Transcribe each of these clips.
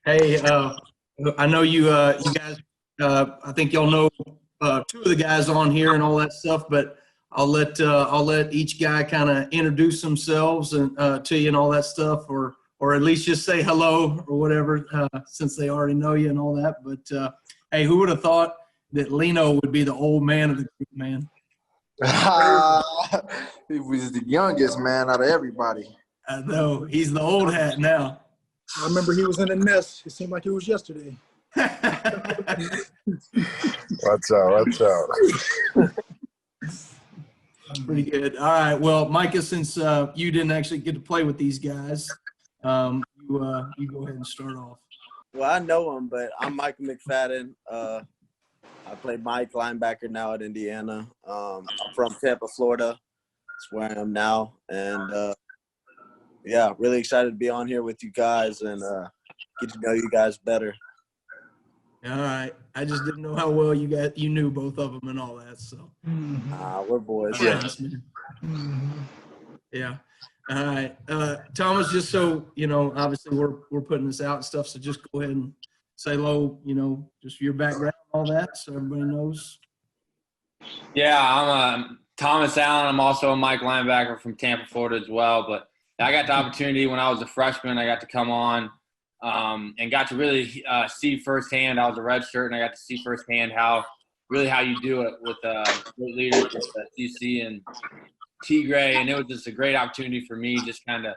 Hey, I know you guys. I think y'all know two of the guys on here and all that stuff, but I'll let each guy kind of introduce themselves and to you and all that stuff, or at least just say hello or whatever, since they already know you and all that. But hey, who would have thought that Lino would be the old man of the group, man? He was the youngest man out of everybody. I know he's the old hat now. I remember he was in the nest. It seemed like it was yesterday. Watch out. Pretty good. All right. Well, Micah, since you didn't actually get to play with these guys, you go ahead and start off. Well, I know him, but I'm Michael McFadden. I play Mike linebacker now at Indiana. I'm from Tampa, Florida. That's where I am now. And, yeah, really excited to be on here with you guys and get to know you guys better. All right. I just didn't know how well you knew both of them and all that. So We're boys. Yeah. Yeah. All right. Thomas, just so you know, obviously we're putting this out and stuff, so just go ahead and say hello, just your background and all that so everybody knows. Yeah, I'm Thomas Allen. I'm also a Mike linebacker from Tampa, Florida as well. But I got the opportunity when I was a freshman. I got to come on and got to really see firsthand. I was a redshirt, and I got to see firsthand how you do it with great leaders with CC and Tegray. And it was just a great opportunity for me just kind of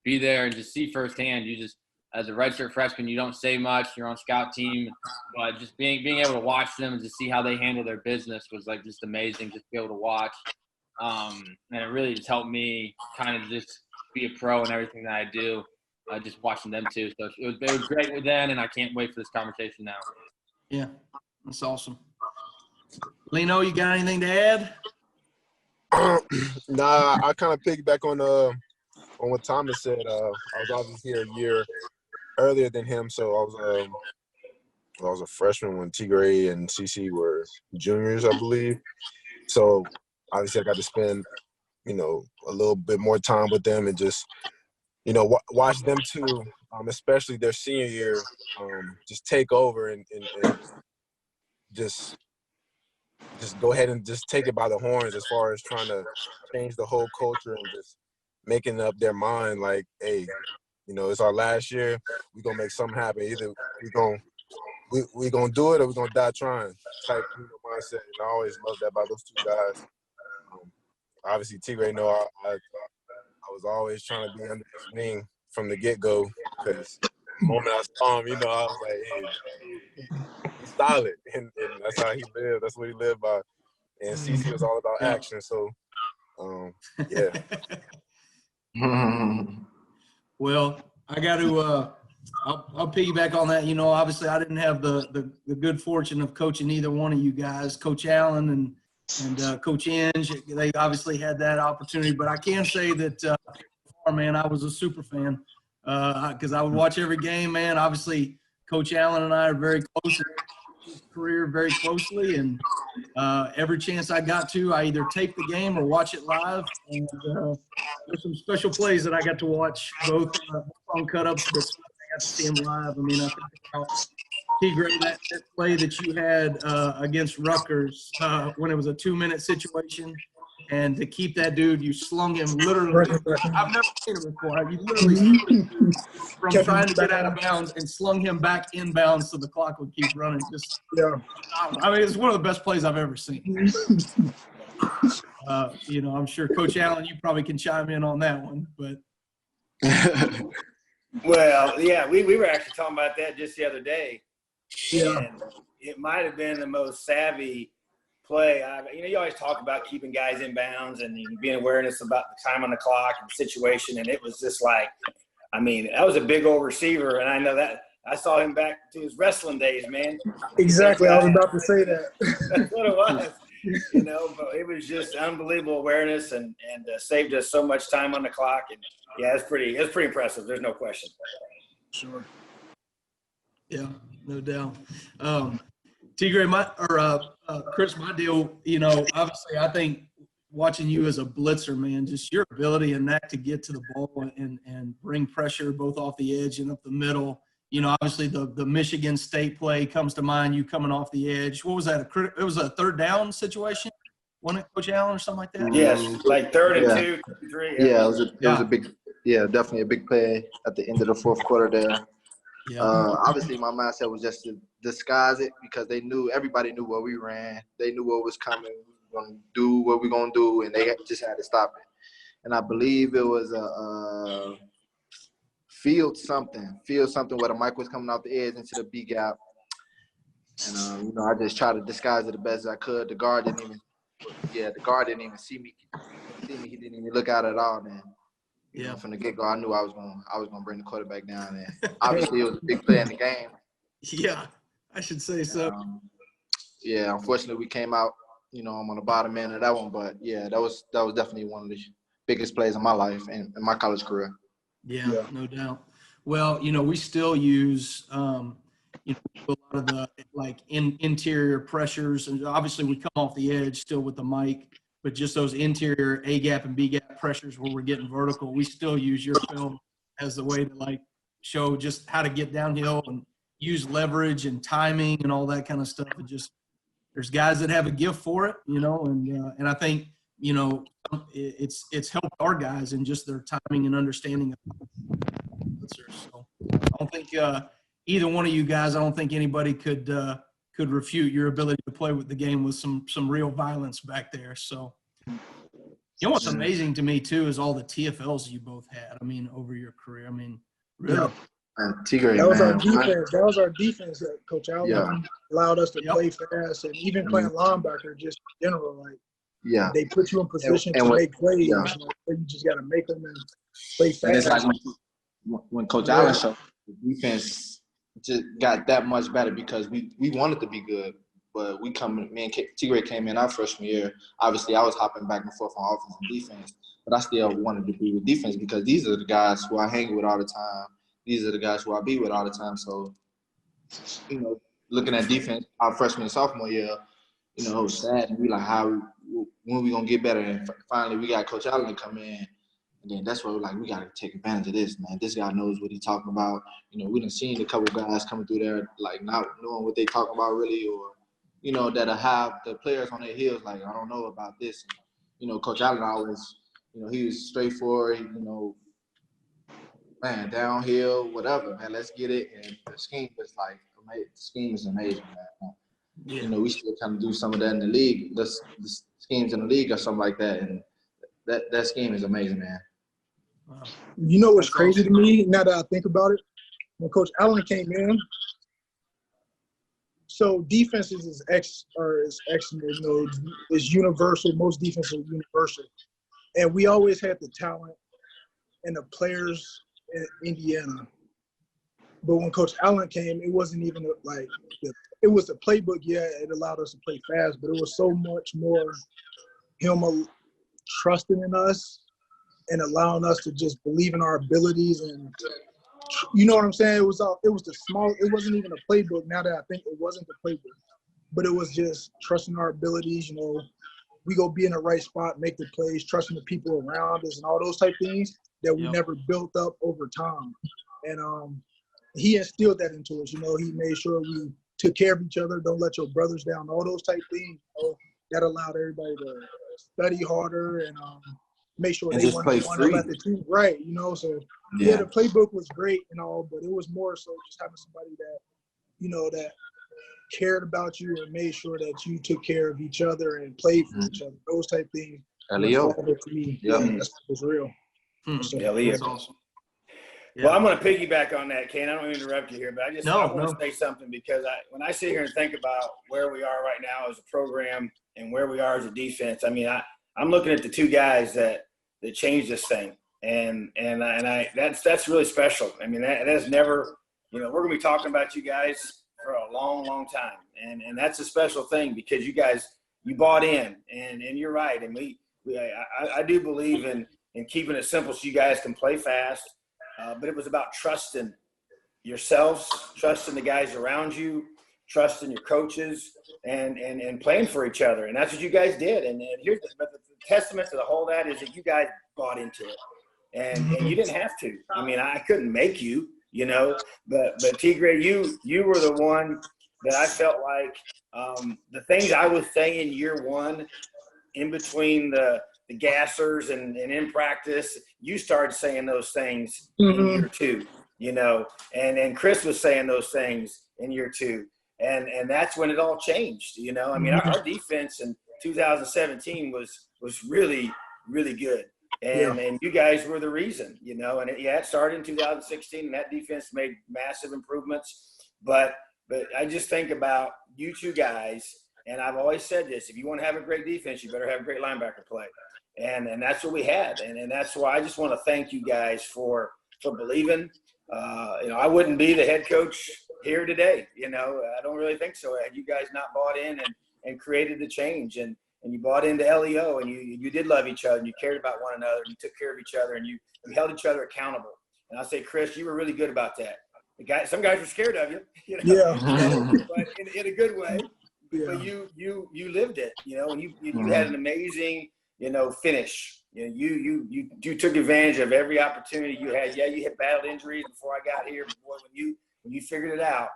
be there and just see firsthand. You just, as a redshirt freshman, you don't say much. You're on scout team. But just being able to watch them and to see how they handle their business was like just amazing just to be able to watch. And it really just helped me kind of just be a pro in everything that I do, just watching them too. So it was great with them, and I can't wait for this conversation now. Yeah, that's awesome. Lino, you got anything to add? Nah, I kind of piggyback on what Thomas said. I was obviously here a year earlier than him, so I was a freshman when Tegray and CC were juniors, I believe. So obviously I got to spend, a little bit more time with them and just, watch them too, especially their senior year, just take over and just go ahead and just take it by the horns as far as trying to change the whole culture and just making up their mind like, hey, it's our last year. We're going to make something happen. Either we're going to do it or we're going to die trying type mindset. And I always loved that about those two guys. Obviously, Tegray, I was always trying to be under his wing from the get-go because the moment I saw him, I was like, hey, he's solid. And that's how he lived. That's what he lived by. And CC was all about action. So, yeah. Well, I got to I'll piggyback on that. Obviously I didn't have the good fortune of coaching either one of you guys, Coach Allen and Coach Inge. They obviously had that opportunity, but I can say that, man, I was a super fan because I would watch every game, man. Obviously, Coach Allen and I are very close in his career, very closely, and every chance I got to, I either tape the game or watch it live. And there's some special plays that I got to watch, both on cut-ups, but I got to see him live. I mean, I think about Tegray, that play that you had against Rutgers when it was a 2-minute situation, and to keep that dude, you slung him literally. I've never seen it before. You literally from trying to get out of bounds and slung him back inbounds so the clock would keep running. I mean, it's one of the best plays I've ever seen. I'm sure Coach Allen, you probably can chime in on that one, but. Well, yeah, we were actually talking about that just the other day. Yeah. And it might have been the most savvy play. You always talk about keeping guys in bounds and being awareness about the time on the clock and the situation. And it was just like, that was a big old receiver. And I know that I saw him back to his wrestling days, man. Exactly. I was about to say that. That's what it was. But it was just unbelievable awareness and saved us so much time on the clock. And yeah, it's pretty impressive. There's no question. Sure. Yeah, no doubt. Tegray, Chris, my deal, obviously I think watching you as a blitzer, man, just your ability and that to get to the ball and bring pressure both off the edge and up the middle you know, obviously the Michigan State play comes to mind, you coming off the edge. What was that? It was a third down situation, wasn't it, Coach Allen, or something like that? Yes, like third and Yeah. 2, 3. Yeah, it was Yeah. a big, definitely a big play at the end of the fourth quarter there. Yeah. Obviously, my mindset was just to disguise it because everybody knew what we ran. They knew what was coming. We were going to do what we going to do, and they just had to stop it. And I believe it was a field something where the mic was coming off the edge into the B gap. And, you know, I just tried to disguise it the best I could. The guard didn't even see me. He didn't even look out at all, man. You know, from the get-go, I knew I was gonna bring the quarterback down. And obviously, it was a big play in the game. Yeah, I should say so. Unfortunately, we came out, you know, I'm on the bottom end of that one. But yeah, that was definitely one of the biggest plays of my life and in my college career. Yeah, no doubt. Well, you know, we still use, you know, a lot of the like interior pressures, and obviously we come off the edge still with the mic. But just those interior A gap and B gap pressures where we're getting vertical, we still use your film as the way to like show just how to get downhill and use leverage and timing and all that kind of stuff. And just there's guys that have a gift for it, you know, and I think, you know, it's helped our guys in just their timing and understanding of so I don't think either one of you guys, I don't think anybody could refute your ability to play with the game with some real violence back there. So, you know what's amazing to me too is all the TFLs you both had. I mean, over your career. I mean, really. Tegray, That was our man. defense. That was our defense that Coach Allen allowed us to play fast, and even playing linebacker, just in general, like they put you in position to make plays. Yeah. You just got to make them and play fast. And it's like when Coach Allen showed, the defense just got that much better because we wanted to be good, but me and Tegray came in our freshman year. Obviously, I was hopping back and forth on offense and defense, but I still wanted to be with defense because these are the guys who I hang with all the time. These are the guys who I be with all the time. So, you know, looking at defense our freshman and sophomore year, you know, it was sad. And we like, when we going to get better? And finally, we got Coach Allen to come in. And then that's where we're like, we got to take advantage of this, man. This guy knows what he's talking about. You know, we done seen a couple guys coming through there, like, not knowing what they talking about really, or, you know, that'll have the players on their heels, like, I don't know about this. And, you know, Coach Allen always, you know, he was straightforward, you know, man, downhill, whatever, man, let's get it. And the scheme is like, the scheme is amazing, man. Yeah. You know, we still kind of do some of that in the league. The schemes in the league or something like that. And that scheme is amazing, man. Wow. You know what's crazy to me now that I think about it? When Coach Allen came in, so defenses is excellent, you know, is universal. Most defenses are universal. And we always had the talent and the players in Indiana. But when Coach Allen came, it wasn't even like it was the playbook. Yeah, it allowed us to play fast, but it was so much more him trusting in us and allowing us to just believe in our abilities. And you know what I'm saying? It was the small. It wasn't even a playbook. Now that I think it wasn't the playbook, but it was just trusting our abilities. You know, we go be in the right spot, make the plays, trusting the people around us, and all those type things that we never built up over time. And he instilled that into us. You know, he made sure we took care of each other. Don't let your brothers down. All those type things. You know, that allowed everybody to study harder and make sure and they just play want to free. let the team right. You know, so the playbook was great and all, but it was more so just having somebody that, you know, that cared about you and made sure that you took care of each other and played for each other. Those type things. Leo. To me, that's what was real. So, That's awesome. Well, I'm going to piggyback on that, Kane. I don't mean to interrupt you here, but I want to say something because when I sit here and think about where we are right now as a program and where we are as a defense, I mean, I'm looking at the two guys that changed this thing, and that's really special. I mean, that has never, you know, we're going to be talking about you guys for a long, long time, and that's a special thing because you guys, you bought in, and you're right, and I do believe in keeping it simple so you guys can play fast. But it was about trusting yourselves, trusting the guys around you, trusting your coaches, and playing for each other. And that's what you guys did. And here's the testament to the whole that is that you guys bought into it. And you didn't have to. I mean, I couldn't make you. you know. But Tegray, you were the one that I felt like the things I was saying year one, in between the gassers and in practice, you started saying those things in year two, you know, and Chris was saying those things in year two. And that's when it all changed, you know. I mean, our defense in 2017 was really, really good. And you guys were the reason, you know. And it started in 2016, and that defense made massive improvements. But I just think about you two guys, and I've always said this: if you want to have a great defense, you better have great linebacker play. And that's what we had. And that's why I just want to thank you guys for believing. You know, I wouldn't be the head coach here today. You know, I don't really think so. Had you guys not bought in and created the change, and you bought into LEO, and you did love each other, and you cared about one another, and you took care of each other, and you held each other accountable. And I'll say, Chris, you were really good about that. Some guys were scared of you, you know, but in a good way. Yeah. But you lived it, you know, and you had an amazing, you know, finish. You took advantage of every opportunity you had. Yeah, you had battled injuries before I got here. Boy, when you figured it out,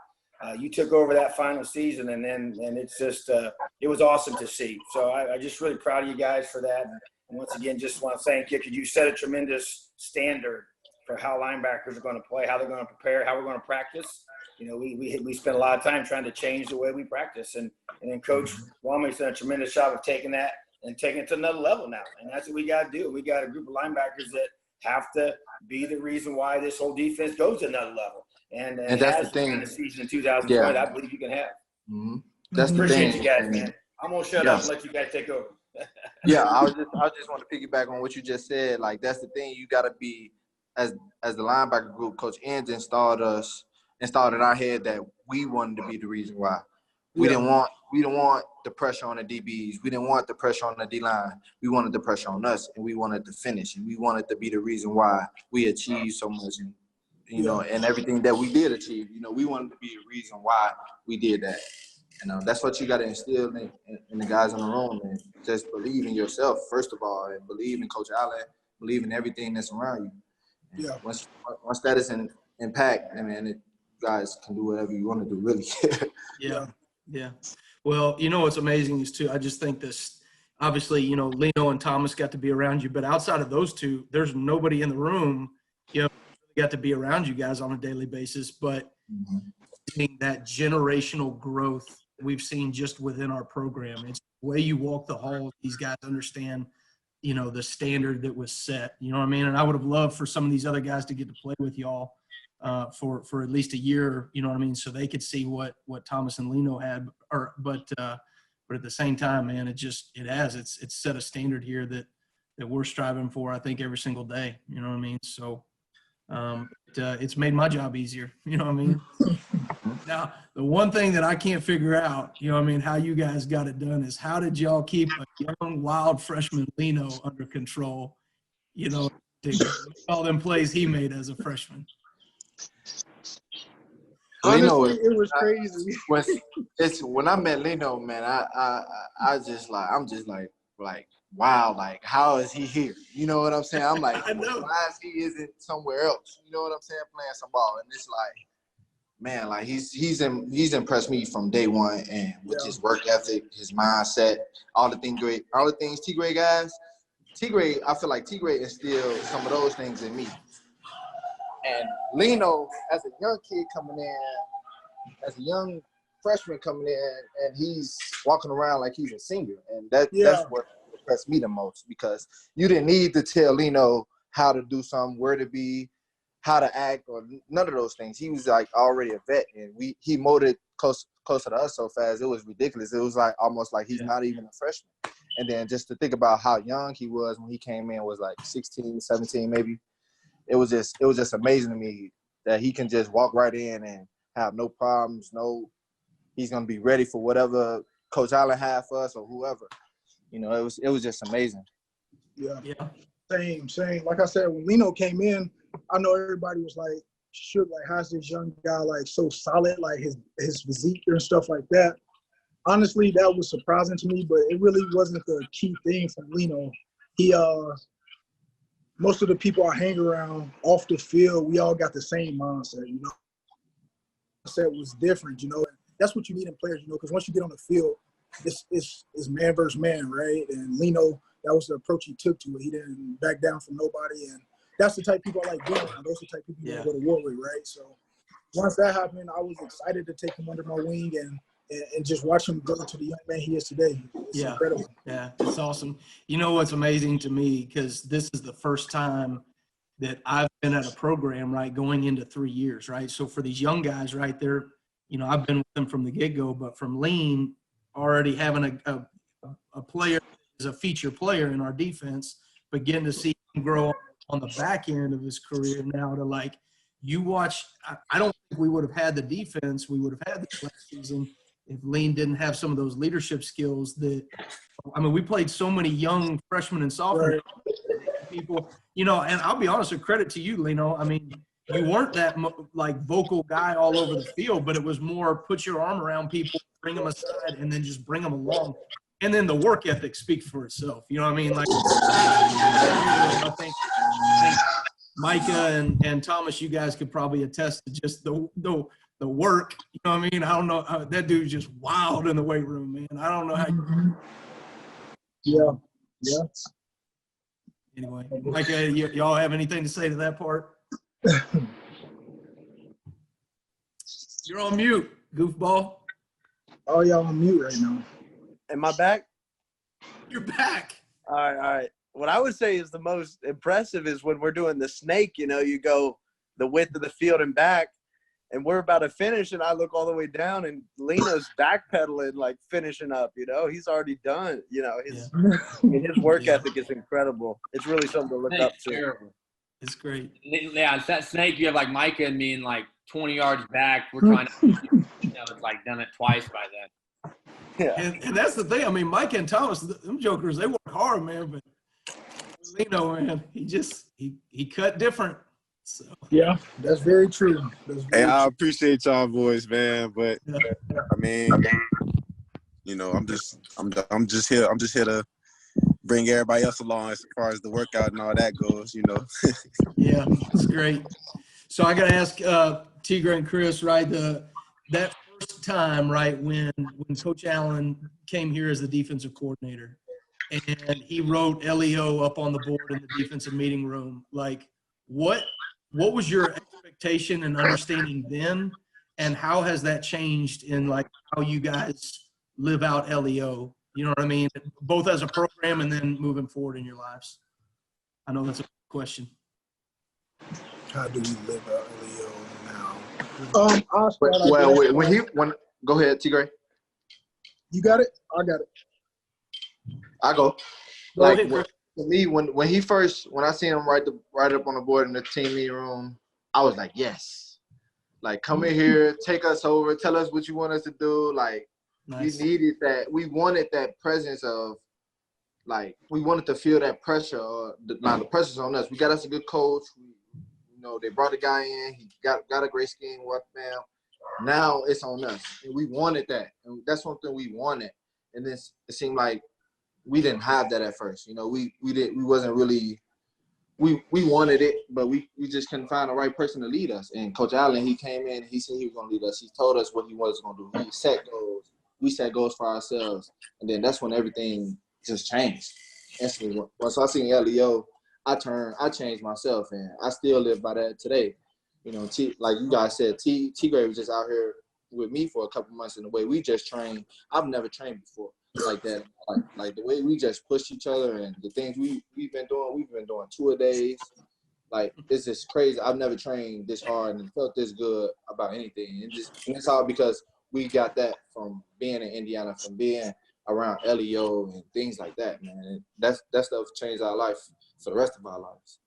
you took over that final season, and it's just it was awesome to see. So I'm just really proud of you guys for that. And once again, just want to thank you, because you set a tremendous standard for how linebackers are going to play, how they're going to prepare, how we're going to practice. You know, we spent a lot of time trying to change the way we practice, and then Coach Walma's done a tremendous job of taking that and taking it to another level now. And that's what we got to do. We got a group of linebackers that have to be the reason why this whole defense goes to another level. And that's the thing. Kind of season in 2020, I believe you can have. That's the Appreciate thing. you guys, man. I'm gonna shut up and let you guys take over. I just want to piggyback on what you just said. Like, that's the thing. You got to be, as the linebacker group, Coach Enns installed in our head that we wanted to be the reason why. We didn't want the pressure on the DBs. We didn't want the pressure on the D-line. We wanted the pressure on us, and we wanted to finish, and we wanted to be the reason why we achieved so much, and you know, and everything that we did achieve. You know, we wanted to be the reason why we did that. You know, that's what you got to instill in the guys in the room, and just believe in yourself first of all, and believe in Coach Allen, believe in everything that's around you. And once that is in impact, I mean, you guys can do whatever you want to do, really. Yeah. Well, you know what's amazing is, too, I just think this, obviously, you know, Lino and Thomas got to be around you, but outside of those two, there's nobody in the room, you know, got to be around you guys on a daily basis. But seeing that generational growth we've seen just within our program, it's the way you walk the halls. These guys understand, you know, the standard that was set, you know what I mean? And I would have loved for some of these other guys to get to play with y'all for at least a year, you know what I mean? So they could see what Thomas and Lino had, but at the same time, man, it's set a standard here that we're striving for, I think, every single day, you know what I mean? So it's made my job easier, you know what I mean? Now, the one thing that I can't figure out, you know what I mean, how you guys got it done is, how did y'all keep a young, wild freshman Lino under control, you know, to make all them plays he made as a freshman? Honestly, it was crazy. When I met Lino, man, I'm just like, wow, like, how is he here? You know what I'm saying? I'm like, why is he isn't somewhere else? You know what I'm saying? Playing some ball, and it's like, man, like he's impressed me from day one, and with his work ethic, his mindset, all the things Tegray guys. Tegray, I feel like Tegray instilled some of those things in me. And Lino, as a young kid coming in, as a young freshman coming in, and he's walking around like he's a senior, and that's what impressed me the most, because you didn't need to tell Lino how to do something, where to be, how to act, or none of those things. He was like already a vet, and he molded closer to us so fast, it was ridiculous. It was like almost like he's not even a freshman. And then just to think about how young he was when he came in, was like 16, 17 maybe. It was just amazing to me that he can just walk right in and have no problems. He's gonna be ready for whatever Coach Allen had for us or whoever. You know, it was just amazing. Yeah. Same. Like I said, when Lino came in, I know everybody was like, shoot, like, how's this young guy like so solid, like his physique and stuff like that. Honestly, that was surprising to me, but it really wasn't the key thing from Lino. most of the people I hang around off the field, we all got the same mindset, you know. Mindset was different, you know. And that's what you need in players, you know, because once you get on the field, it's man versus man, right? And Lino, that was the approach he took to it. He didn't back down from nobody, and that's the type of people I like being around. Those are the type of people you want to go to war with, right? So once that happened, I was excited to take him under my wing and just watch him grow to the young man he is today. It's incredible. Yeah, it's awesome. You know what's amazing to me, because this is the first time that I've been at a program, right, going into 3 years, right? So for these young guys, right, they're, you know, I've been with them from the get-go, but from Lean, already having a player is a feature player in our defense, but getting to see him grow on the back end of his career now to, like, you watch, I don't think we would have had the defense we would have had this last season if Lean didn't have some of those leadership skills that, I mean, we played so many young freshmen and sophomores people, you know, and I'll be honest, with credit to you, Lino. I mean, you weren't that like vocal guy all over the field, but it was more put your arm around people, bring them aside, and then just bring them along. And then the work ethic speaks for itself. You know what I mean? Like, I think Micah and Thomas, you guys could probably attest to just the work. You know what I mean? I don't know. That dude's just wild in the weight room, man. I don't know how you. Yeah. Anyway, Micah, y'all have anything to say to that part? You're on mute, goofball. Oh, y'all on mute right now. Am I back? You're back. All right. What I would say is the most impressive is when we're doing the snake, you know, you go the width of the field and back, and we're about to finish, and I look all the way down, and Lino's backpedaling, like finishing up, you know. He's already done, you know. His work ethic is incredible. It's really something to look up to. Terrible. It's great. Yeah, it's that snake. You have like Micah and me, and like 20 yards back. We're trying to, you know, it's like done it twice by then. Yeah. And that's the thing. I mean, Mike and Thomas, them jokers, they work hard, man. But Lino, man, he cut different. So. Yeah, that's very true. Hey, I appreciate y'all boys, man. But I mean, you know, I'm just here to bring everybody else along as far as the workout and all that goes, you know. Yeah, it's great. So I got to ask Tegray and Chris, right? That first time, right, when Coach Allen came here as the defensive coordinator, and he wrote LEO up on the board in the defensive meeting room, like what was your expectation and understanding then, and how has that changed in like how you guys live out LEO? You know what I mean? Both as a program and then moving forward in your lives. I know that's a question. How do we live out LEO now? I'll start Go ahead, Tegray. You got it? I got it. I go. Go Like ahead, to me, when I seen him right up on the board in the team meeting room, I was like, yes. Like, come in here, take us over, tell us what you want us to do. Like, nice. We needed that. We wanted that presence of, like, we wanted to feel that pressure. The pressure's on us. We got us a good coach. You know, they brought the guy in. He got a great scheme. Now it's on us. And we wanted that. And that's something we wanted. And then it seemed like we didn't have that at first. You know, we wasn't really we wanted it, but we just couldn't find the right person to lead us. And Coach Allen, he came in, he said he was gonna lead us. He told us what he was gonna do. He set goals. We set goals for ourselves. And then that's when everything just changed. Instantly. Once I seen LEO, I changed myself, and I still live by that today. You know, like you guys said, Tegray was just out here with me for a couple months, in the way we just trained. I've never trained before like that. Like the way we just push each other and the things we've been doing 2-a-days. Like, it's just crazy. I've never trained this hard and felt this good about anything. And it's all because we got that from being in Indiana, from being around LEO and things like that, man. And that stuff changed our life for the rest of our lives.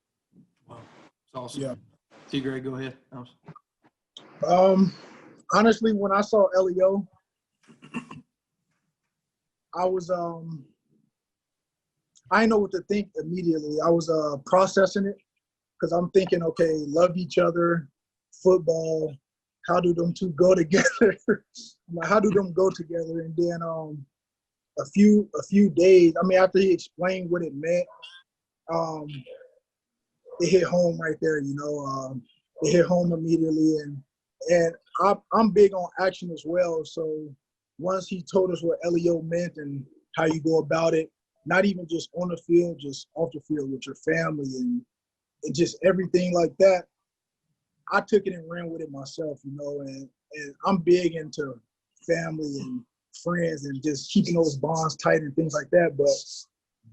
Wow, it's awesome. Yeah. Tegray, go ahead. Honestly, when I saw LEO, I was I didn't know what to think immediately. I was processing it because I'm thinking, okay, love each other, football. How do them two go together? How do them go together? And then a few days. I mean, after he explained what it meant, it hit home right there. It hit home immediately, and I'm big on action as well. So once he told us what LEO meant and how you go about it, not even just on the field, just off the field with your family and just everything like that, I took it and ran with it myself, and I'm big into family and friends and just keeping those bonds tight and things like that. But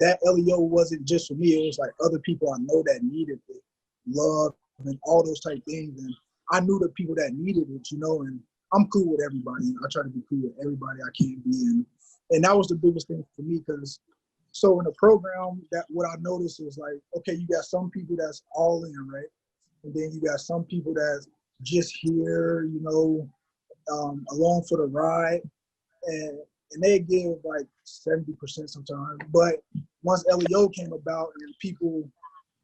that LEO wasn't just for me. It was like other people I know that needed it, love and all those type things. And I knew the people that needed it, and I'm cool with everybody. I try to be cool with everybody I can be. And that was the biggest thing for me because so in the program, that what I noticed is like, okay, you got some people that's all in, right? And then you got some people that's just here, along for the ride. And they give like 70% sometimes. But once LEO came about and people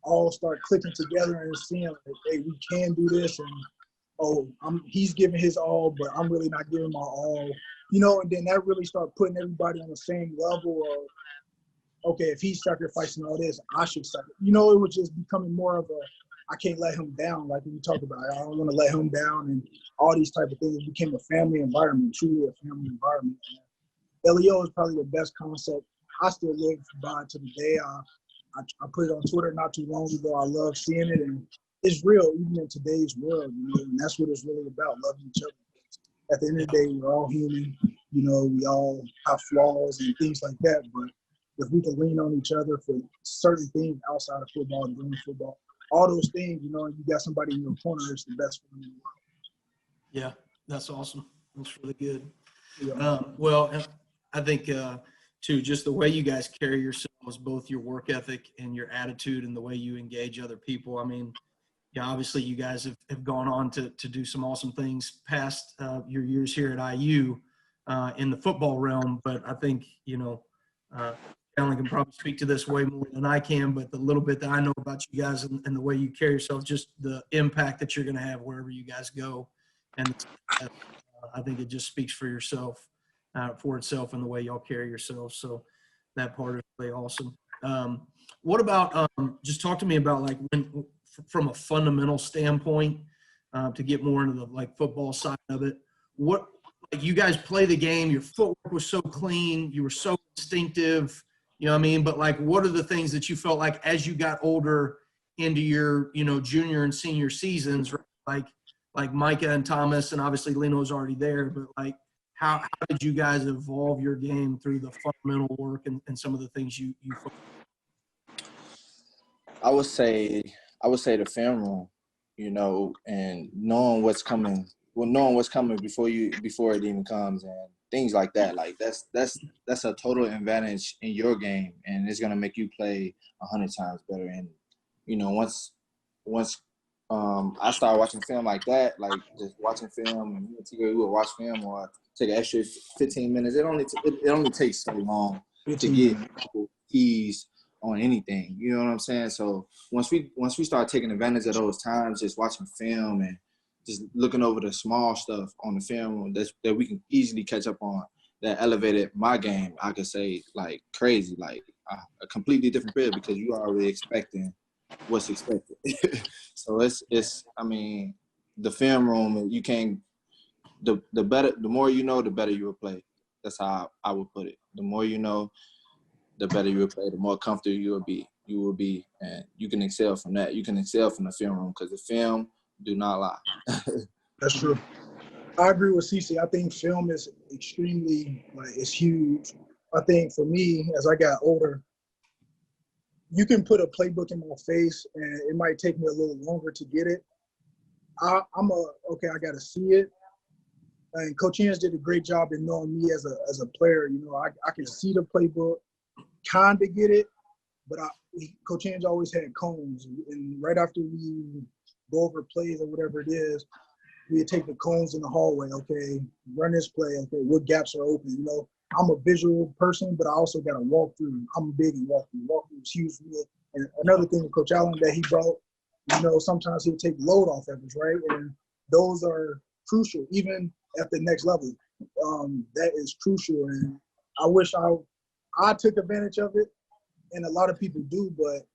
all start clicking together and seeing like, hey, we can do this, and he's giving his all, but I'm really not giving my all, and then that really started putting everybody on the same level of, okay, if he's sacrificing all this, I should sacrifice. It was just becoming more of a, I can't let him down, like we talked about. I don't want to let him down, and all these type of things. It became a family environment, truly a family environment. LEO is probably the best concept. I still live by it to the day. I put it on Twitter not too long ago. I love seeing it, and it's real, even in today's world, and that's what it's really about, loving each other. At the end of the day, we're all human. We all have flaws and things like that, but if we can lean on each other for certain things outside of football, during football, all those things, and you got somebody in your corner, it's the best feeling in the world. Yeah, that's awesome. That's really good. Yeah. Well, I think, too, just the way you guys carry yourselves, both your work ethic and your attitude and the way you engage other people. I mean, yeah, obviously you guys have gone on to do some awesome things past your years here at IU in the football realm. But I think, Alan can probably speak to this way more than I can, but the little bit that I know about you guys and the way you carry yourself, just the impact that you're going to have wherever you guys go. And I think it just speaks for yourself, for itself and the way y'all carry yourselves. So that part is really awesome. What about, just talk to me about like from a fundamental standpoint, to get more into the football side of it, you guys play the game, your footwork was so clean, you were so instinctive, but what are the things that you felt like as you got older into your, junior and senior seasons, right? Like Micah and Thomas, and obviously Leno's already there, but how did you guys evolve your game through the fundamental work and some of the things you I would say the film room, and knowing what's coming before it even comes, and things like that. Like that's a total advantage in your game, and it's gonna make you play 100 times better. And once I started watching film like that, like just watching film, and me and Tegray, we would watch film or take an extra 15 minutes. It only takes so long to get keys on anything. You know what I'm saying? So once we start taking advantage of those times, just watching film and just looking over the small stuff on the film that we can easily catch up on, that elevated my game, I could say, like crazy, like a completely different field, because you are already expecting what's expected. So it's I mean, the film room, you can't, the more you know, the better you will play. That's how I would put it. The more you know, the better you will play, the more comfortable you will be, and you can excel from that. You can excel from the film room, because the film do not lie. That's true. I agree with Cece. I think film is extremely, it's huge. I think for me, as I got older, you can put a playbook in my face, and it might take me a little longer to get it. I got to see it. And Coach Inge did a great job in knowing me as a player. I can see the playbook, kind of get it, but Coach Inge always had cones. And right after we go over plays or whatever it is, we take the cones in the hallway. Okay, run this play. Okay, what gaps are open? I'm a visual person, but I also got to walk through. I'm big in walking. Walking is huge for me. And another thing with Coach Allen that he brought, sometimes he'll take load off efforts, right? And those are crucial, even at the next level. That is crucial. And I wish I took advantage of it, and a lot of people do, but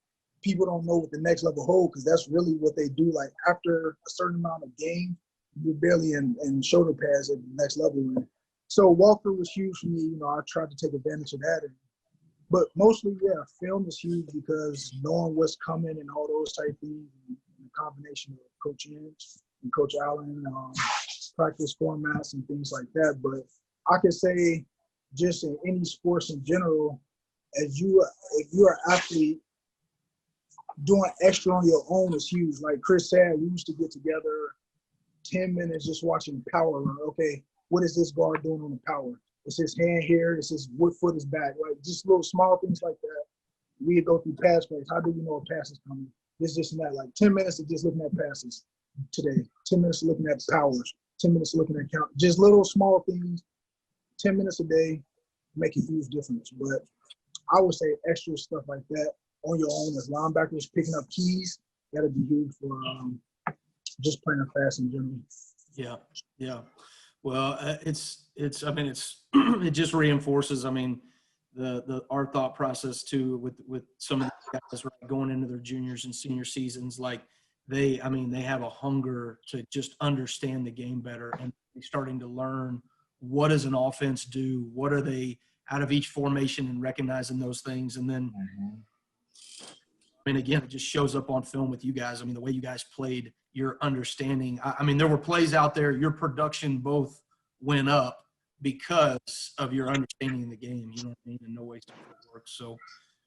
people don't know what the next level hold because that's really what they do. Like after a certain amount of game, you're barely in shoulder pads at the next level. And so walkthrough was huge for me. I tried to take advantage of that. But mostly, yeah, film is huge because knowing what's coming and all those type things, and the combination of Coach Inge and Coach Allen, practice formats and things like that. But I could say just in any sports in general, if you're an athlete, doing extra on your own is huge. Like Chris said, we used to get together 10 minutes just watching power run. Okay, what is this guard doing on the power? Is his hand here? Is his what foot is back? Like just little small things like that. We'd go through pass plays. How do you know a pass is coming? This, and that. Like 10 minutes of just looking at passes today. 10 minutes of looking at powers. 10 minutes of looking at count. Just little small things. 10 minutes a day make a huge difference. But I would say extra stuff like that on your own as linebackers picking up keys, that'd be huge for just playing fast in general. Yeah. Well, it just reinforces, our thought process too with some of the guys going into their juniors and senior seasons. Like they have a hunger to just understand the game better and starting to learn what does an offense do? What are they out of each formation and recognizing those things. And then, again, it just shows up on film with you guys. The way you guys played, your understanding. There were plays out there. Your production both went up because of your understanding of the game. You know what I mean? And no way to work. So,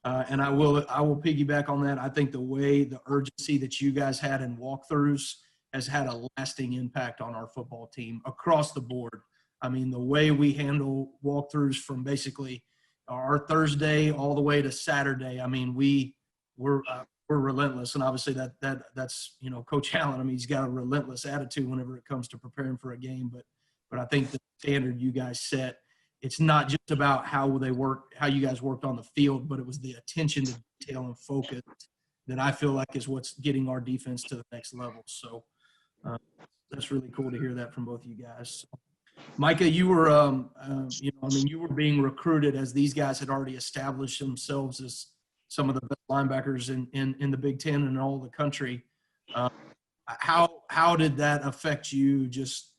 and I will piggyback on that. I think the urgency that you guys had in walkthroughs has had a lasting impact on our football team across the board. The way we handle walkthroughs from basically our Thursday all the way to Saturday. We're relentless, and obviously that's Coach Allen. He's got a relentless attitude whenever it comes to preparing for a game. But I think the standard you guys set, it's not just about how you guys worked on the field, but it was the attention to detail and focus that I feel like is what's getting our defense to the next level. So that's really cool to hear that from both of you guys. So, Micah, you were, you were being recruited as these guys had already established themselves as some of the best linebackers in the Big Ten and all the country. How did that affect you just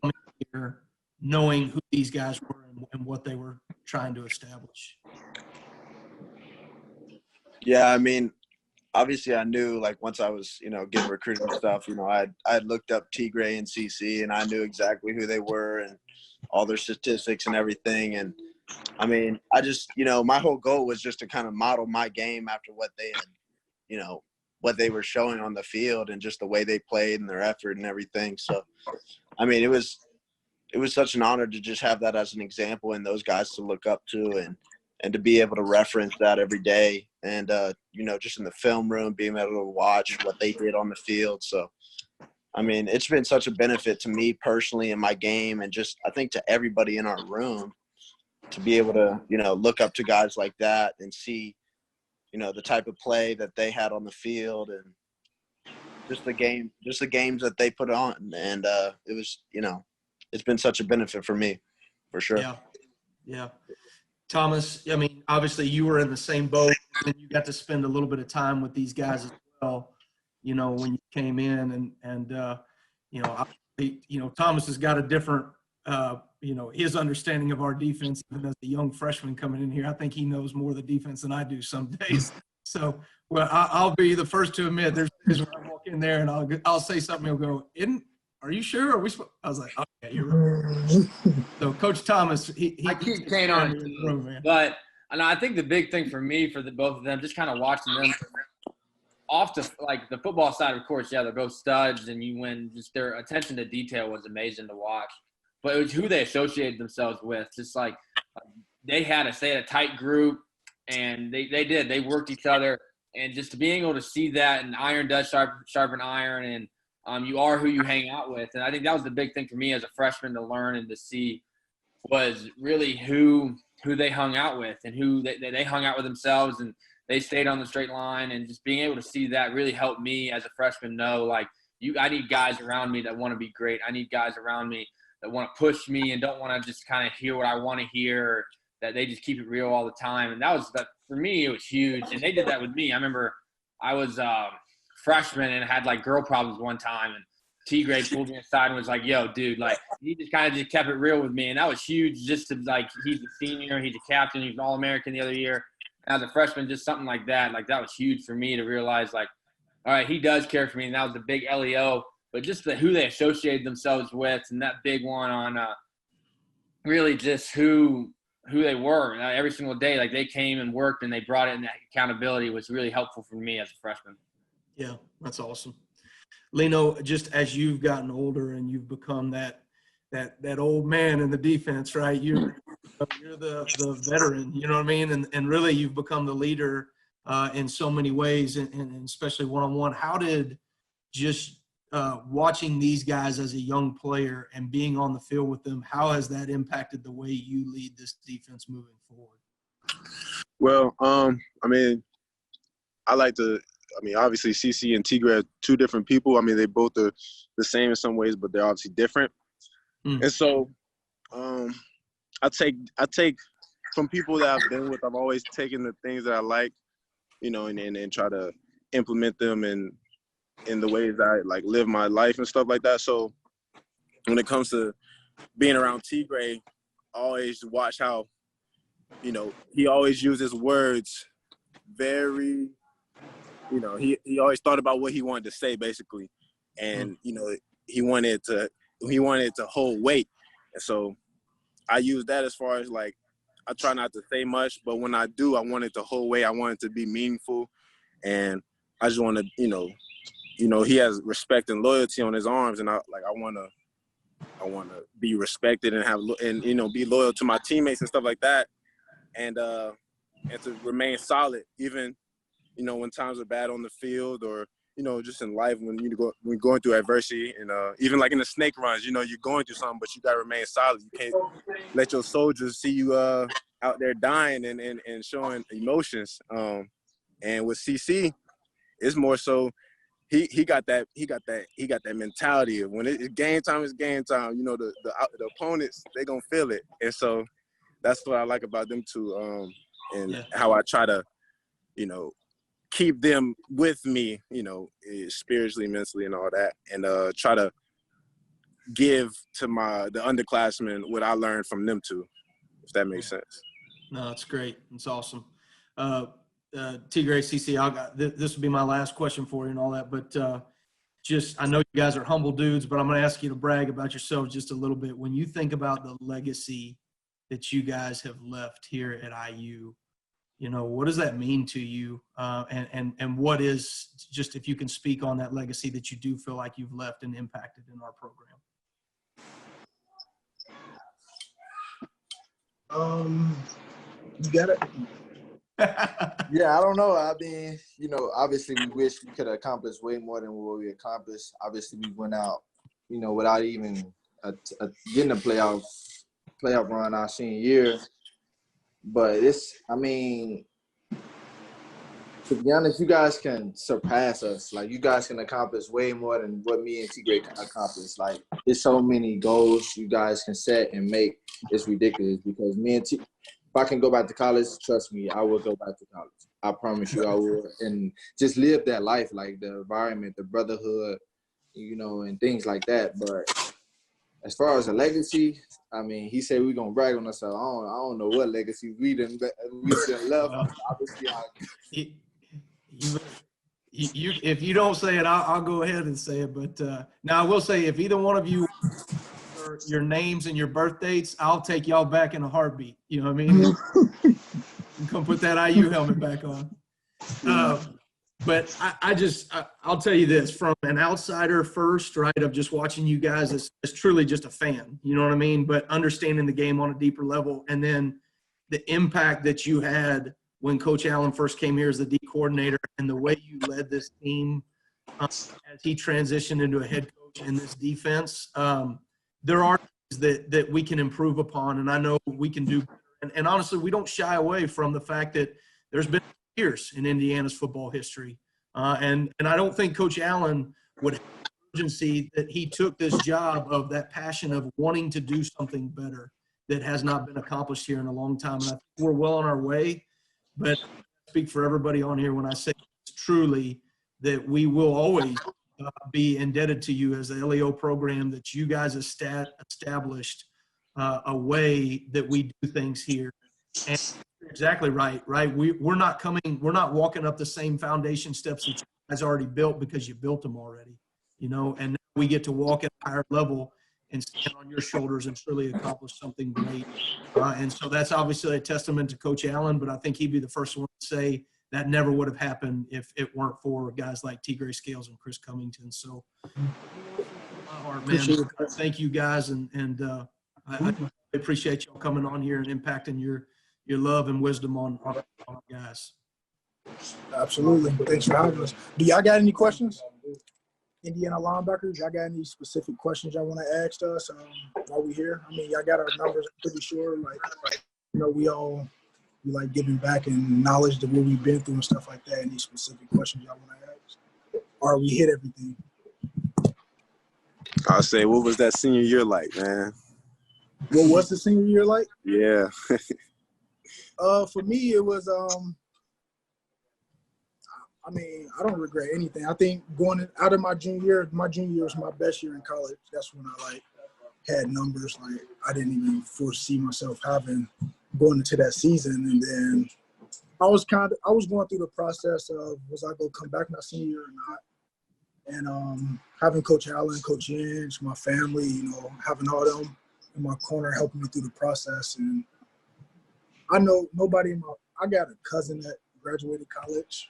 coming here, knowing who these guys were and what they were trying to establish? Yeah, obviously I knew, like, once I was, getting recruited and stuff, I looked up Tegray and CC, and I knew exactly who they were and all their statistics and everything. And, I just, my whole goal was just to kind of model my game after what they had, what they were showing on the field and just the way they played and their effort and everything. So, it was such an honor to just have that as an example and those guys to look up to and to be able to reference that every day and, just in the film room, being able to watch what they did on the field. So, it's been such a benefit to me personally in my game and just I think to everybody in our room to be able to, look up to guys like that and see, the type of play that they had on the field and just the games that they put on. And it was, it's been such a benefit for me, for sure. Yeah. Thomas, obviously you were in the same boat and you got to spend a little bit of time with these guys as well, when you came in and Thomas has got a different, his understanding of our defense, even as a young freshman coming in here. I think he knows more of the defense than I do some days. So, well, I'll be the first to admit there's days when I walk in there and I'll say something. He'll go, are you sure? I was like, okay, you're right. So Coach Thomas, I keep Kane on the room, man. But I think the big thing for me, for both of them, just kind of watching them off the football side, of course, yeah, they're both studs, and you win. Just their attention to detail was amazing to watch. But it was who they associated themselves with. Just like they had a tight group, and they worked each other, and just being able to see that, and iron does sharpen iron, and you are who you hang out with. And I think that was the big thing for me as a freshman to learn and to see was really who they hung out with and who they hung out with themselves, and they stayed on the straight line. And just being able to see that really helped me as a freshman know, like, I need guys around me that want to be great. I need guys around me that want to push me and don't want to just kind of hear what I want to hear, or that they just keep it real all the time. And that for me, it was huge. And they did that with me. I remember I was freshman and had like girl problems one time, and Tegray pulled me aside and was like, "Yo, dude, like he just kind of just kept it real with me," and that was huge. Just to like, he's a senior, he's a captain, he's an All-American the other year. And as a freshman, just something like that was huge for me to realize, like, all right, he does care for me, and that was the big LEO. But just who they associated themselves with, and that big one on really just who they were every single day. Like they came and worked, and they brought it, and that accountability was really helpful for me as a freshman. Yeah, that's awesome. Lino, just as you've gotten older and you've become that old man in the defense, right? You're the veteran, you know what I mean? And really you've become the leader in so many ways, and especially one-on-one. How did just watching these guys as a young player and being on the field with them, how has that impacted the way you lead this defense moving forward? Well, obviously CC and Tegray are two different people. I mean, they both are the same in some ways, but they're obviously different. And so I take from people that I've been with, I've always taken the things that I like, you know, and try to implement them in the ways that I like live my life and stuff like that. So when it comes to being around Tegray, I always watch how, you know, he always uses words very, you know, he always thought about what he wanted to say basically. And, you know, he wanted to hold weight. And so I use that as far as like, I try not to say much, but when I do, I want it to hold weight. I want it to be meaningful. And I just want to, you know, he has respect and loyalty on his arms. And I want to be respected and you know, be loyal to my teammates and stuff like that. And to remain solid, even, you know, when times are bad on the field, or, you know, just in life when we're going through adversity, and even like in the snake runs, you know, you're going through something, but you got to remain solid. You can't let your soldiers see you out there dying and showing emotions. And with CC, it's more so he got that mentality of when it's game time, it's game time. You know, the opponents, they gonna feel it, and so that's what I like about them too. How I try to, you know, keep them with me, you know, spiritually, mentally, and all that, and try to give to the underclassmen what I learned from them too, if that makes sense. No, it's great. It's awesome. Tegray, CC, this will be my last question for you and all that, but I know you guys are humble dudes, but I'm going to ask you to brag about yourselves just a little bit. When you think about the legacy that you guys have left here at IU, you know, what does that mean to you? And what is, just if you can speak on that legacy that you do feel like you've left and impacted in our program. You got it. Yeah, I don't know. I mean, you know, obviously we wish we could have accomplished way more than what we accomplished. Obviously we went out, you know, without even getting a playoff run our senior year. But I mean, to be honest, you guys can surpass us. Like, you guys can accomplish way more than what me and Tegray accomplished. Like, there's so many goals you guys can set and make. It's ridiculous because me and if I can go back to college, trust me, I will go back to college. I promise you I will. And just live that life, like the environment, the brotherhood, you know, and things like that. But as far as a legacy, I mean, he said we're going to brag on ourselves. I don't know what legacy we done left. Obviously, if you don't say it, I'll go ahead and say it. But now I will say, if either one of you your names and your birth dates, I'll take y'all back in a heartbeat. You know what I mean? You come put that IU helmet back on. But I'll tell you this, from an outsider first, right, of just watching you guys as truly just a fan, you know what I mean? But understanding the game on a deeper level, and then the impact that you had when Coach Allen first came here as the D coordinator, and the way you led this team as he transitioned into a head coach in this defense. There are things that we can improve upon, and I know we can do better. And honestly, we don't shy away from the fact that there's been years in Indiana's football history. And I don't think Coach Allen would have the urgency that he took this job of that passion of wanting to do something better that has not been accomplished here in a long time. And I think we're well on our way. But I speak for everybody on here when I say it's truly that we will always be indebted to you as the LEO program, that you guys established a way that we do things here. And you're exactly right. We're not walking up the same foundation steps that you guys already built because you built them already, and now we get to walk at a higher level and stand on your shoulders and truly accomplish something great. And so that's obviously a testament to Coach Allen, but I think he'd be the first one to say that never would have happened if it weren't for guys like Tegray Scales and Chris Covington. So my heart, man, thank you guys. And I appreciate y'all coming on here and impacting your love and wisdom on our guys. Absolutely. Thanks for having us. Do y'all got any questions? Indiana linebackers, y'all got any specific questions y'all want to ask us while we here? I mean, y'all got our numbers, I'm pretty sure. We like giving back and knowledge to what we've been through and stuff like that. Any specific questions y'all want to ask? Or we hit everything? I'll say, what was that senior year like, man? What was the senior year like? Yeah. For me, it was I mean, I don't regret anything. I think going out of my junior year was my best year in college. That's when I had numbers I didn't even foresee myself having going into that season. And then I was going through the process of, was I going to come back my senior year or not? And having Coach Allen, Coach Inge, my family, having all them in my corner helping me through the process. And I know I got a cousin that graduated college.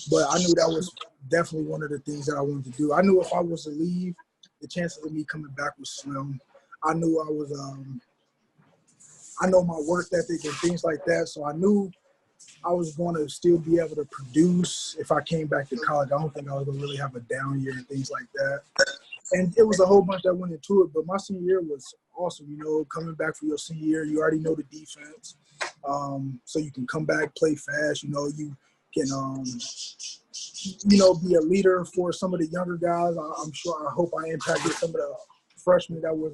But I knew that was definitely one of the things that I wanted to do. I knew if I was to leave, the chances of me coming back was slim. I knew I know my work ethic and things like that. So I knew I was going to still be able to produce if I came back to college. I don't think I was going to really have a down year and things like that. And it was a whole bunch that went into it. But my senior year was awesome. Coming back for your senior year, you already know the defense. So you can come back, play fast. You can, be a leader for some of the younger guys. I hope I impacted some of the freshmen that was,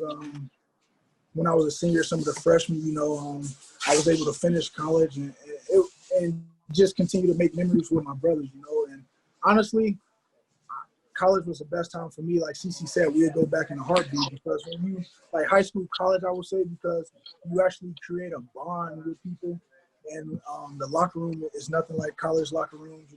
when I was a senior, some of the freshmen, I was able to finish college and just continue to make memories with my brothers, And honestly, college was the best time for me. Like CC said, we'd go back in a heartbeat because when you, high school, college, I would say, because you actually create a bond with people. And the locker room is nothing like college locker rooms.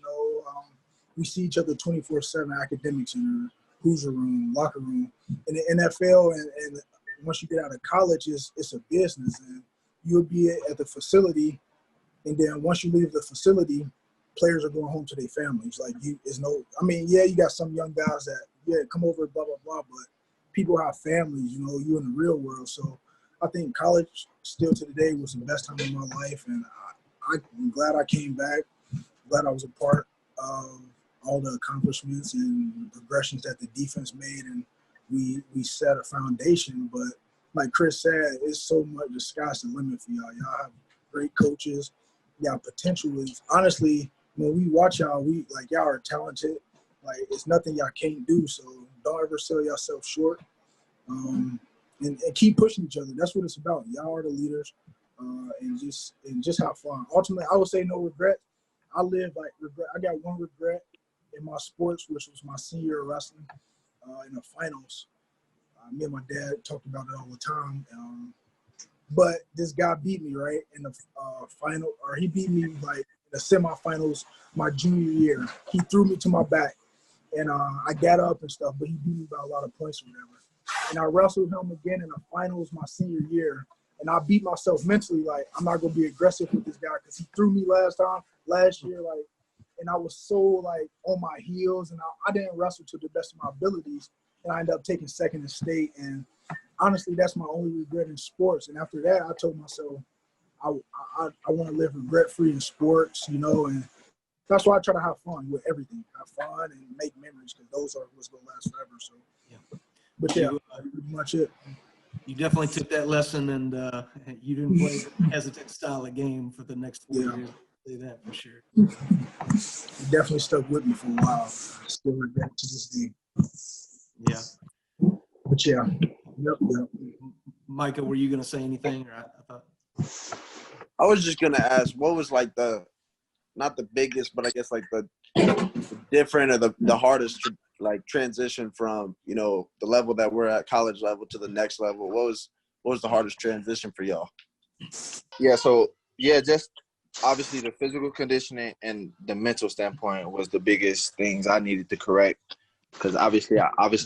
We see each other 24/7, academic center, Hoosier room, locker room. In the NFL, and once you get out of college, it's a business. And you'll be at the facility, and then once you leave the facility, players are going home to their families. You got some young guys that, come over, blah, blah, blah, but people have families, you in the real world. So I think college still to today was the best time of my life, and I'm glad I came back. Glad I was a part of all the accomplishments and progressions that the defense made, and we set a foundation. But like Chris said, it's so much, the sky's the limit for y'all. Y'all have great coaches. Y'all potential is, honestly, when we watch y'all, y'all are talented. It's nothing y'all can't do. So don't ever sell yourself short. And keep pushing each other. That's what it's about. Y'all are the leaders, and just have fun. Ultimately, I would say no regret. I got one regret in my sports, which was my senior year of wrestling in the finals. Me and my dad talked about it all the time. But this guy beat me right in the final, or he beat me in the semifinals my junior year. He threw me to my back, and I got up and stuff, but he beat me by a lot of points or whatever. And I wrestled him again in the finals my senior year. And I beat myself mentally, I'm not going to be aggressive with this guy because he threw me last year, and I was so, on my heels. And I didn't wrestle to the best of my abilities. And I ended up taking second in state. And honestly, that's my only regret in sports. And after that, I told myself I want to live regret-free in sports, and that's why I try to have fun with everything. Have fun and make memories because those are what's going to last forever. So, yeah. But yeah, pretty much it. You definitely took that lesson, and you didn't play the hesitant style of game for the next 4 years. I'll say that for sure. It definitely stuck with me for a while. I still regret to this day. Yeah. But yeah. Yep. Micah, were you going to say anything? Or I thought. I was just gonna ask, what was not the biggest, but I guess the different or the hardest like transition from, you know, the level that we're at, college level, to the next level? What was the hardest transition for y'all? Yeah, so just obviously the physical conditioning and the mental standpoint was the biggest things I needed to correct, because obviously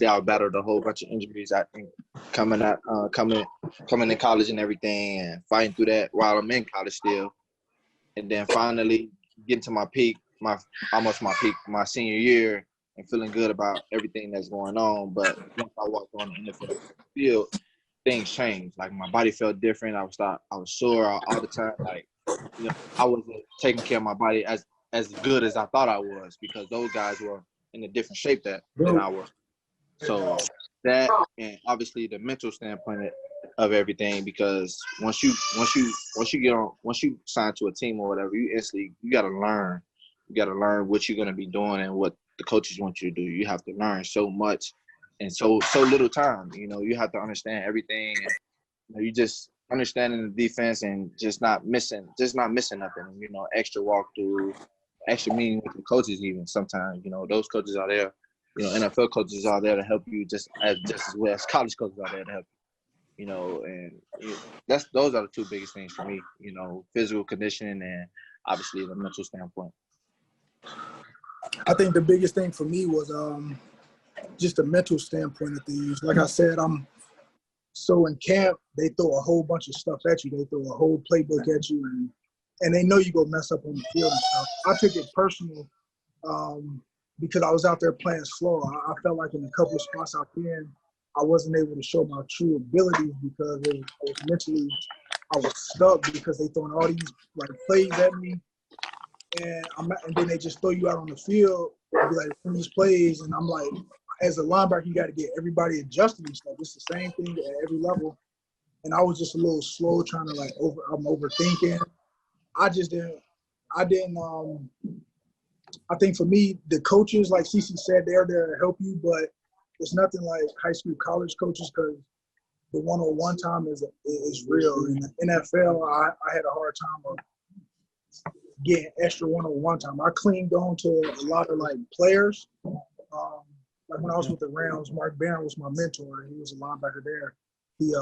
I battled a whole bunch of injuries. I think coming to college and everything, and fighting through that while I'm in college still, and then finally getting to my peak, my senior year, and feeling good about everything that's going on. But once I walked on the NFL field, things changed. Like, my body felt different. I was sore all the time. Like, you know, I wasn't taking care of my body as good as I thought I was, because those guys were in a different shape than I was. So that, and obviously the mental standpoint of everything, because once you sign to a team or whatever, you gotta learn. You gotta learn what you're gonna be doing and what the coaches want you to do. You have to learn so much in so little time. You know, you have to understand everything. And, you know, you just understanding the defense and just not missing nothing. You know, extra walkthrough, extra meeting with the coaches. Even sometimes, you know, those coaches are there. You know, NFL coaches are there to help you just as well as college coaches are there to help you. You know, and those are the two biggest things for me. You know, physical conditioning and obviously the mental standpoint. I think the biggest thing for me was just the mental standpoint of things. Like I said, so in camp, they throw a whole bunch of stuff at you. They throw a whole playbook at you, and they know you go mess up on the field and stuff. I took it personal because I was out there playing slow. I felt like in a couple of spots out there, I wasn't able to show my true abilities because I was stuck because they throwing all these like plays at me. And then they just throw you out on the field and be like, run these plays. And I'm like, as a linebacker, you got to get everybody adjusted and stuff. It's the same thing at every level. And I was just a little slow trying to I'm overthinking. I think for me, the coaches, like Cece said, they're there to help you, but it's nothing like high school, college coaches, because the one-on-one time is real. In the NFL, I had a hard time of getting extra one-on-one time. I clinged on to a lot of like players. Like when I was with the Rams, Mark Barron was my mentor. He was a linebacker there. He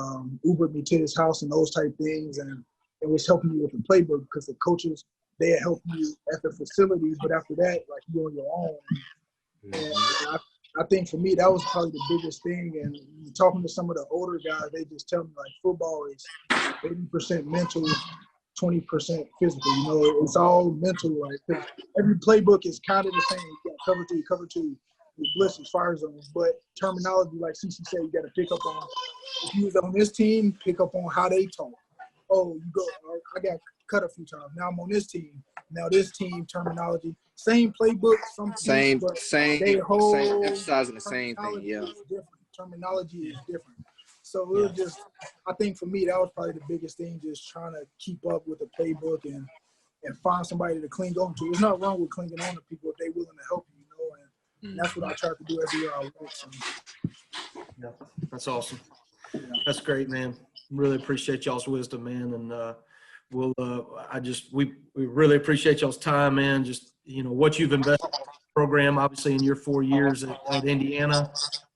Ubered me to his house and those type things, and it was helping me with the playbook because the coaches, they had helped you at the facilities, but after that, like, you on your own. And I think for me, that was probably the biggest thing. And talking to some of the older guys, they just tell me like football is 80% mental, 20% physical. You know, it's all mental. Like, every playbook is kind of the same. You got cover two, with blitzes, fire zones. But terminology, like CC said, you got to pick up on. If you was on this team, pick up on how they talk. Oh, you go. I got cut a few times. Now I'm on this team. Now this team terminology, same playbook, Same emphasizing the same thing. Yeah, different. Terminology is different. So it was just, I think for me, that was probably the biggest thing, just trying to keep up with the playbook and find somebody to cling on to. There's nothing wrong with clinging on to people if they're willing to help you, you know, and that's what I try to do every year I work. So. Yeah, that's awesome. That's great, man. Really appreciate y'all's wisdom, man. And we really appreciate y'all's time, man. Just, you know, what you've invested in the program, obviously in your 4 years at Indiana,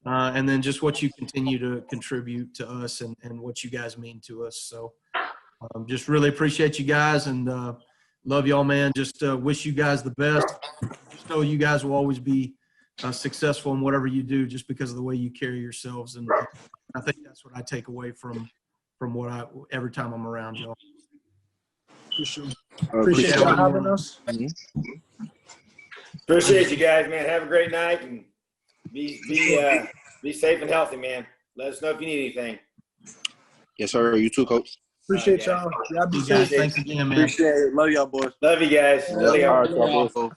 and then just what you continue to contribute to us and what you guys mean to us. So just really appreciate you guys, and love y'all, man. Just wish you guys the best. Just know you guys will always be successful in whatever you do just because of the way you carry yourselves. And I think that's what I take away from every time I'm around y'all. For sure. Appreciate y'all having us. Appreciate you guys, man. Have a great night, and be safe and healthy, man. Let us know if you need anything. Yes, sir. You too, Coach. Appreciate y'all. Y'all be You guys, safe. thanks again, man. Appreciate it. Love y'all, boys. Love you guys. All right, y'all boys.